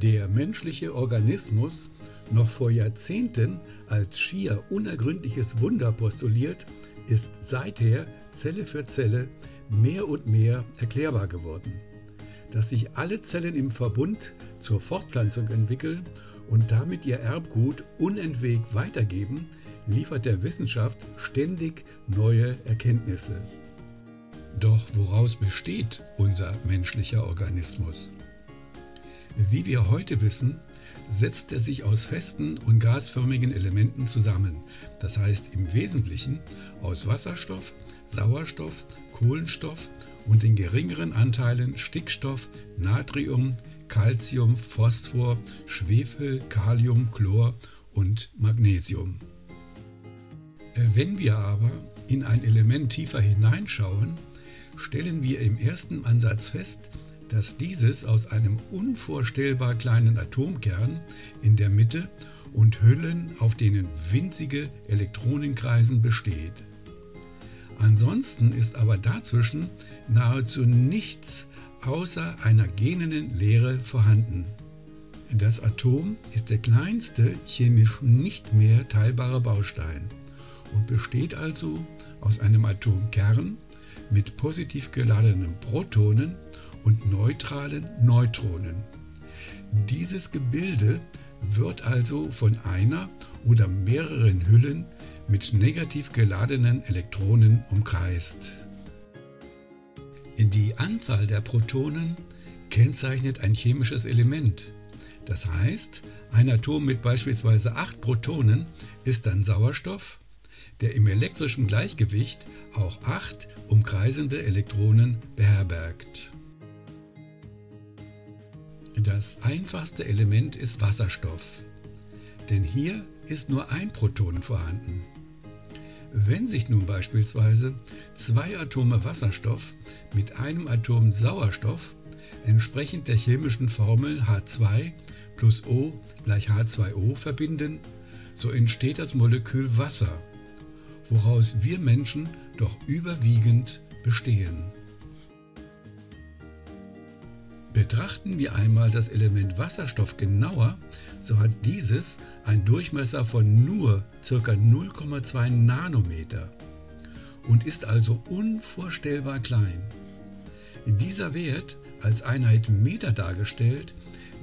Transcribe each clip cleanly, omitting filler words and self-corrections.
Der menschliche Organismus, noch vor Jahrzehnten als schier unergründliches Wunder postuliert, ist seither Zelle für Zelle mehr und mehr erklärbar geworden. Dass sich alle Zellen im Verbund zur Fortpflanzung entwickeln und damit ihr Erbgut unentwegt weitergeben, liefert der Wissenschaft ständig neue Erkenntnisse. Doch woraus besteht unser menschlicher Organismus? Wie wir heute wissen, setzt er sich aus festen und gasförmigen Elementen zusammen, das heißt im Wesentlichen aus Wasserstoff, Sauerstoff, Kohlenstoff und in geringeren Anteilen Stickstoff, Natrium, Calcium, Phosphor, Schwefel, Kalium, Chlor und Magnesium. Wenn wir aber in ein Element tiefer hineinschauen, stellen wir im ersten Ansatz fest, dass dieses aus einem unvorstellbar kleinen Atomkern in der Mitte und Hüllen, auf denen winzige Elektronen kreisen, besteht. Ansonsten ist aber dazwischen nahezu nichts außer einer gähnenden Leere vorhanden. Das Atom ist der kleinste chemisch nicht mehr teilbare Baustein und besteht also aus einem Atomkern mit positiv geladenen Protonen und neutralen Neutronen. Dieses Gebilde wird also von einer oder mehreren Hüllen mit negativ geladenen Elektronen umkreist. Die Anzahl der Protonen kennzeichnet ein chemisches Element. Das heißt, ein Atom mit beispielsweise 8 Protonen ist dann Sauerstoff, der im elektrischen Gleichgewicht auch 8 umkreisende Elektronen beherbergt. Das einfachste Element ist Wasserstoff, denn hier ist nur ein Proton vorhanden. Wenn sich nun beispielsweise 2 Atome Wasserstoff mit einem Atom Sauerstoff entsprechend der chemischen Formel H2 plus O gleich H2O verbinden, so entsteht das Molekül Wasser, woraus wir Menschen doch überwiegend bestehen. Betrachten wir einmal das Element Wasserstoff genauer, so hat dieses einen Durchmesser von nur ca. 0,2 Nanometer und ist also unvorstellbar klein. Dieser Wert als Einheit Meter dargestellt,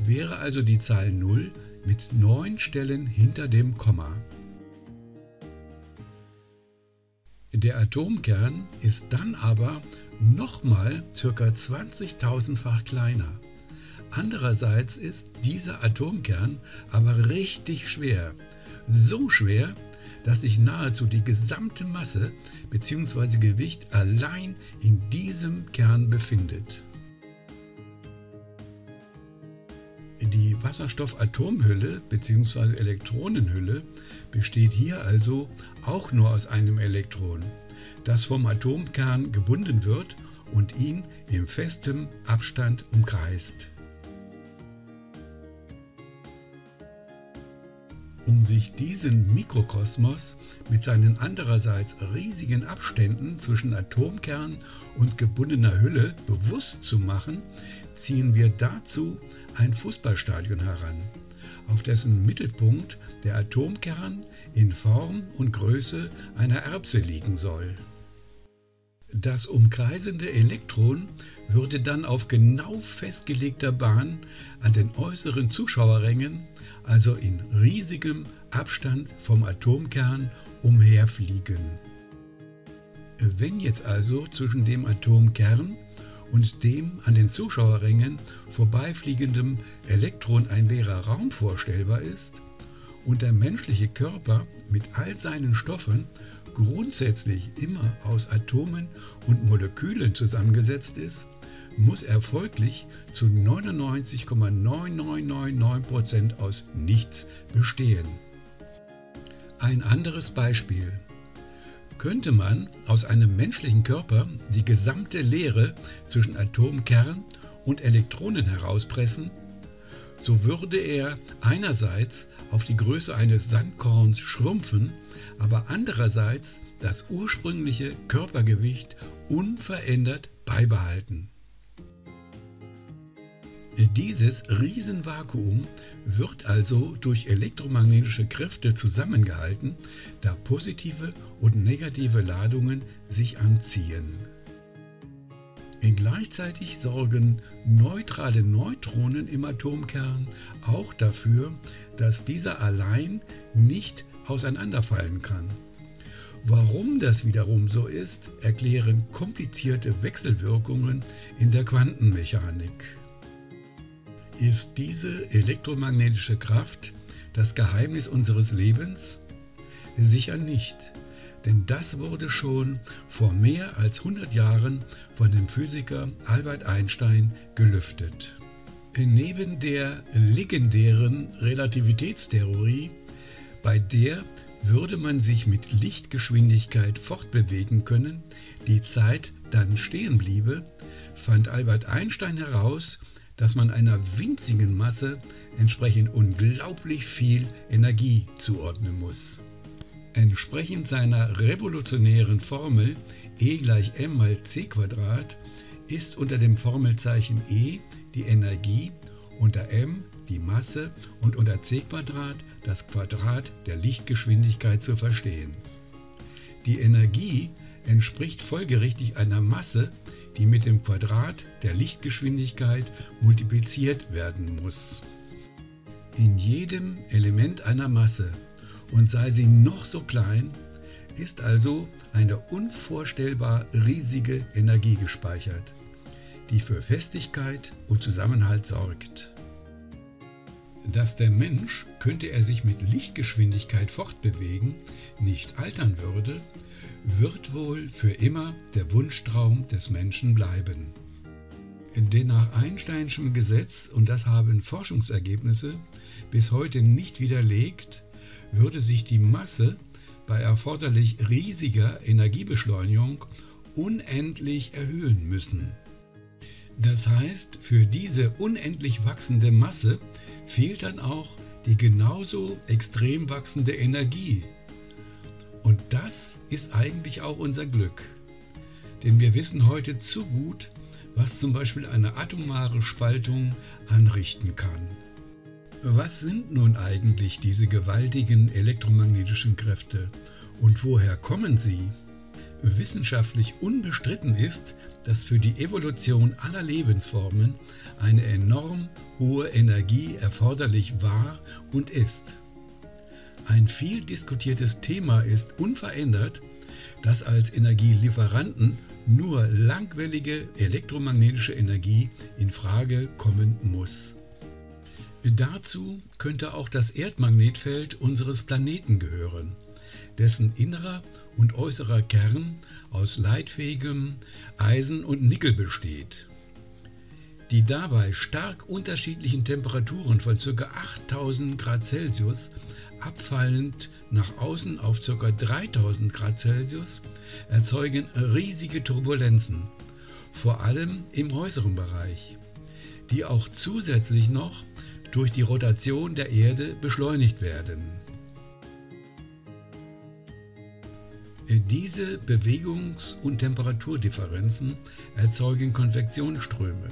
wäre also die Zahl 0 mit 9 Stellen hinter dem Komma. Der Atomkern ist dann aber nochmal ca. 20.000-fach kleiner. Andererseits ist dieser Atomkern aber richtig schwer. So schwer, dass sich nahezu die gesamte Masse bzw. Gewicht allein in diesem Kern befindet. Die Wasserstoffatomhülle bzw. Elektronenhülle besteht hier also auch nur aus einem Elektron, das vom Atomkern gebunden wird und ihn in festem Abstand umkreist. Um sich diesen Mikrokosmos mit seinen andererseits riesigen Abständen zwischen Atomkern und gebundener Hülle bewusst zu machen, ziehen wir dazu ein Fußballstadion heran, auf dessen Mittelpunkt der Atomkern in Form und Größe einer Erbse liegen soll. Das umkreisende Elektron würde dann auf genau festgelegter Bahn an den äußeren Zuschauerrängen, also in riesigem Abstand vom Atomkern, umherfliegen. Wenn jetzt also zwischen dem Atomkern und dem an den Zuschauerrängen vorbeifliegenden Elektron ein leerer Raum vorstellbar ist und der menschliche Körper mit all seinen Stoffen grundsätzlich immer aus Atomen und Molekülen zusammengesetzt ist, muss er folglich zu 99,9999% aus nichts bestehen. Ein anderes Beispiel. Könnte man aus einem menschlichen Körper die gesamte Leere zwischen Atomkern und Elektronen herauspressen, so würde er einerseits auf die Größe eines Sandkorns schrumpfen, aber andererseits das ursprüngliche Körpergewicht unverändert beibehalten. Dieses Riesenvakuum wird also durch elektromagnetische Kräfte zusammengehalten, da positive und negative Ladungen sich anziehen. Gleichzeitig sorgen neutrale Neutronen im Atomkern auch dafür, dass dieser allein nicht auseinanderfallen kann. Warum das wiederum so ist, erklären komplizierte Wechselwirkungen in der Quantenmechanik. Ist diese elektromagnetische Kraft das Geheimnis unseres Lebens? Sicher nicht, denn das wurde schon vor mehr als 100 Jahren von dem Physiker Albert Einstein gelüftet. Neben der legendären Relativitätstheorie, bei der würde man sich mit Lichtgeschwindigkeit fortbewegen können, die Zeit dann stehen bliebe, fand Albert Einstein heraus, dass man einer winzigen Masse entsprechend unglaublich viel Energie zuordnen muss. Entsprechend seiner revolutionären Formel E = m mal c² ist unter dem Formelzeichen E die Energie, unter m die Masse und unter c² das Quadrat der Lichtgeschwindigkeit zu verstehen. Die Energie entspricht folgerichtig einer Masse, die mit dem Quadrat der Lichtgeschwindigkeit multipliziert werden muss. In jedem Element einer Masse, und sei sie noch so klein, ist also eine unvorstellbar riesige Energie gespeichert, die für Festigkeit und Zusammenhalt sorgt. Dass der Mensch, könnte er sich mit Lichtgeschwindigkeit fortbewegen, nicht altern würde, wird wohl für immer der Wunschtraum des Menschen bleiben. Denn nach Einsteinschem Gesetz, und das haben Forschungsergebnisse bis heute nicht widerlegt, würde sich die Masse bei erforderlich riesiger Energiebeschleunigung unendlich erhöhen müssen. Das heißt, für diese unendlich wachsende Masse fehlt dann auch die genauso extrem wachsende Energie. Und das ist eigentlich auch unser Glück. Denn wir wissen heute zu gut, was zum Beispiel eine atomare Spaltung anrichten kann. Was sind nun eigentlich diese gewaltigen elektromagnetischen Kräfte und woher kommen sie? Wissenschaftlich unbestritten ist, dass für die Evolution aller Lebensformen eine enorm hohe Energie erforderlich war und ist. Ein viel diskutiertes Thema ist unverändert, dass als Energielieferanten nur langwellige elektromagnetische Energie in Frage kommen muss. Dazu könnte auch das Erdmagnetfeld unseres Planeten gehören, dessen innerer und äußerer Kern aus leitfähigem Eisen und Nickel besteht. Die dabei stark unterschiedlichen Temperaturen von ca. 8000 Grad Celsius, abfallend nach außen auf ca. 3000 Grad Celsius, erzeugen riesige Turbulenzen, vor allem im äußeren Bereich, die auch zusätzlich noch durch die Rotation der Erde beschleunigt werden. Diese Bewegungs- und Temperaturdifferenzen erzeugen Konvektionsströme,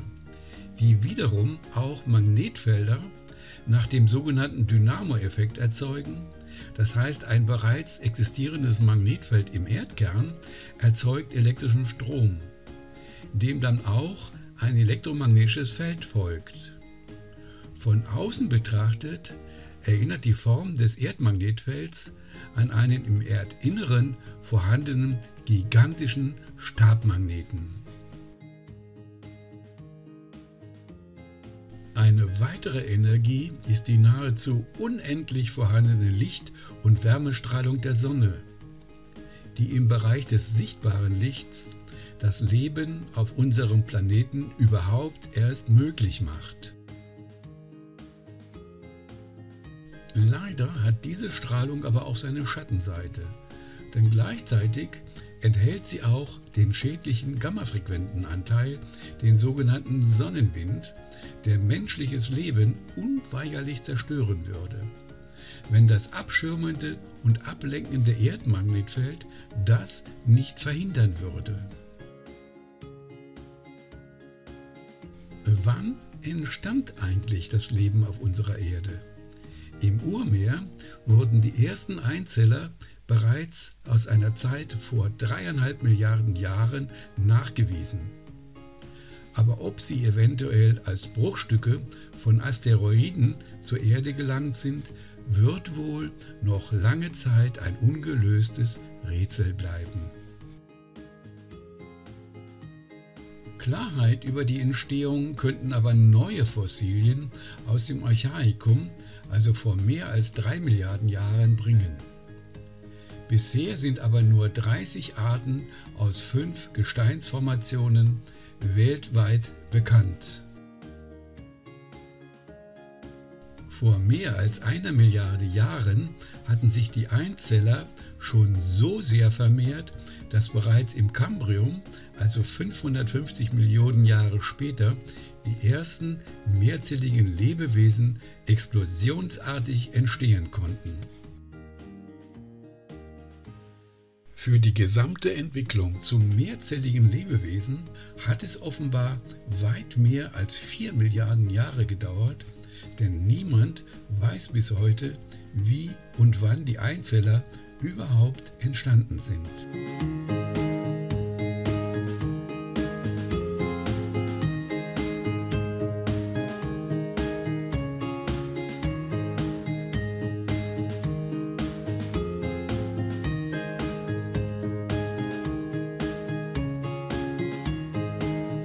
die wiederum auch Magnetfelder nach dem sogenannten Dynamo-Effekt erzeugen. Das heißt, ein bereits existierendes Magnetfeld im Erdkern erzeugt elektrischen Strom, dem dann auch ein elektromagnetisches Feld folgt. Von außen betrachtet erinnert die Form des Erdmagnetfelds an einen im Erdinneren vorhandenen gigantischen Stabmagneten. Eine weitere Energie ist die nahezu unendlich vorhandene Licht- und Wärmestrahlung der Sonne, die im Bereich des sichtbaren Lichts das Leben auf unserem Planeten überhaupt erst möglich macht. Leider hat diese Strahlung aber auch seine Schattenseite, denn gleichzeitig enthält sie auch den schädlichen gammafrequenten Anteil, den sogenannten Sonnenwind, der menschliches Leben unweigerlich zerstören würde, wenn das abschirmende und ablenkende Erdmagnetfeld das nicht verhindern würde. Wann entstand eigentlich das Leben auf unserer Erde? Im Urmeer wurden die ersten Einzeller bereits aus einer Zeit vor 3,5 Milliarden Jahren nachgewiesen. Aber ob sie eventuell als Bruchstücke von Asteroiden zur Erde gelangt sind, wird wohl noch lange Zeit ein ungelöstes Rätsel bleiben. Klarheit über die Entstehung könnten aber neue Fossilien aus dem Archaikum, also vor mehr als 3 Milliarden Jahren, bringen. Bisher sind aber nur 30 Arten aus 5 Gesteinsformationen weltweit bekannt. Vor mehr als 1 Milliarde Jahren hatten sich die Einzeller schon so sehr vermehrt, dass bereits im Kambrium, also 550 Millionen Jahre später, die ersten mehrzelligen Lebewesen explosionsartig entstehen konnten. Für die gesamte Entwicklung zum mehrzelligen Lebewesen hat es offenbar weit mehr als 4 Milliarden Jahre gedauert, denn niemand weiß bis heute, wie und wann die Einzeller überhaupt entstanden sind.